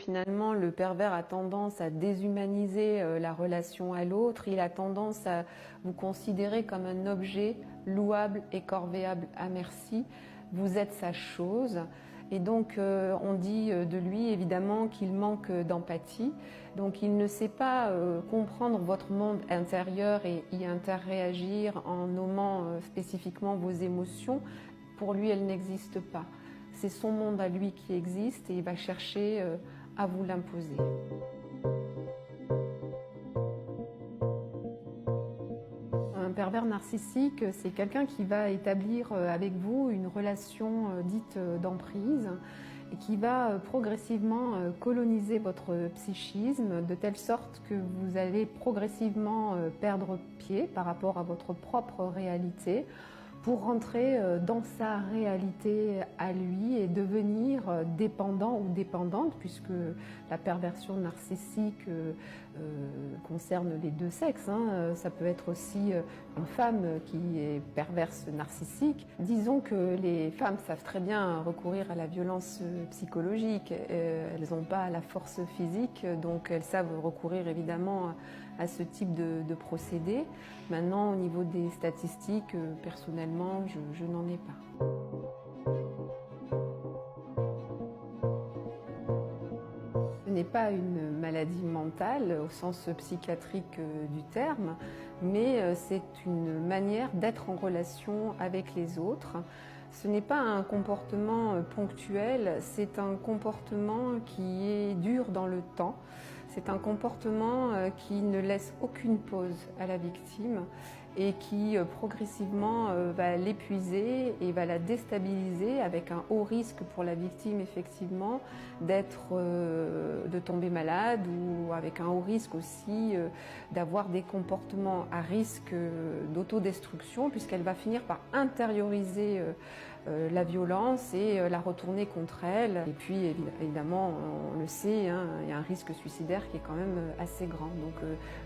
finalement le pervers a tendance à déshumaniser la relation à l'autre, il a tendance à vous considérer comme un objet louable et corvéable à merci. Vous êtes sa chose. Et donc on dit de lui évidemment qu'il manque d'empathie. Donc il ne sait pas comprendre votre monde intérieur et y interréagir en nommant spécifiquement vos émotions. Pour lui, elles n'existent pas. C'est son monde à lui qui existe et il va chercher à vous l'imposer. Un pervers narcissique, c'est quelqu'un qui va établir avec vous une relation dite d'emprise et qui va progressivement coloniser votre psychisme de telle sorte que vous allez progressivement perdre pied par rapport à votre propre réalité pour rentrer dans sa réalité à lui et devenir dépendant ou dépendante, puisque la perversion narcissique concerne les deux sexes. Ça peut être aussi une femme qui est perverse narcissique. Disons que les femmes savent très bien recourir à la violence psychologique. Elles n'ont pas la force physique, donc elles savent recourir évidemment à ce type de procédé. Maintenant, au niveau des statistiques, personnellement, je n'en ai pas. Ce n'est pas une maladie mentale au sens psychiatrique du terme, mais c'est une manière d'être en relation avec les autres. Ce n'est pas un comportement ponctuel, c'est un comportement qui est dur dans le temps. C'est un comportement qui ne laisse aucune pause à la victime et qui progressivement va l'épuiser et va la déstabiliser avec un haut risque pour la victime effectivement de tomber malade ou avec un haut risque aussi d'avoir des comportements à risque d'autodestruction puisqu'elle va finir par intérioriser la violence et la retourner contre elle. Et puis évidemment, on le sait, il y a un risque suicidaire qui est quand même assez grand. Donc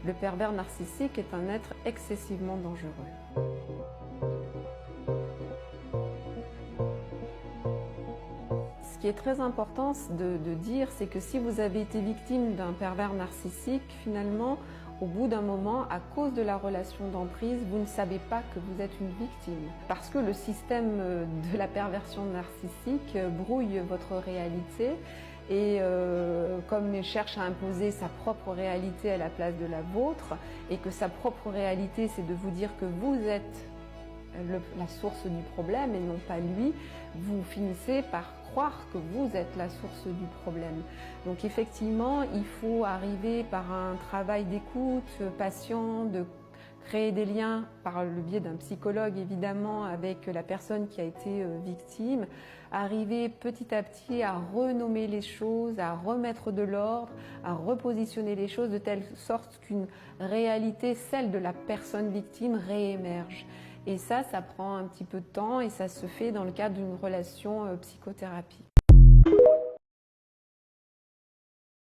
le pervers narcissique est un être excessivement dangereux. Ce qui est très important de dire, c'est que si vous avez été victime d'un pervers narcissique, finalement, au bout d'un moment, à cause de la relation d'emprise, vous ne savez pas que vous êtes une victime. Parce que le système de la perversion narcissique brouille votre réalité et comme il cherche à imposer sa propre réalité à la place de la vôtre, et que sa propre réalité, c'est de vous dire que vous êtes la source du problème et non pas lui, vous finissez par croire que vous êtes la source du problème. Donc effectivement, il faut arriver par un travail d'écoute patient, de créer des liens par le biais d'un psychologue évidemment avec la personne qui a été victime, arriver petit à petit à renommer les choses, à remettre de l'ordre, à repositionner les choses de telle sorte qu'une réalité, celle de la personne victime, réémerge. Et ça prend un petit peu de temps et ça se fait dans le cadre d'une relation psychothérapie.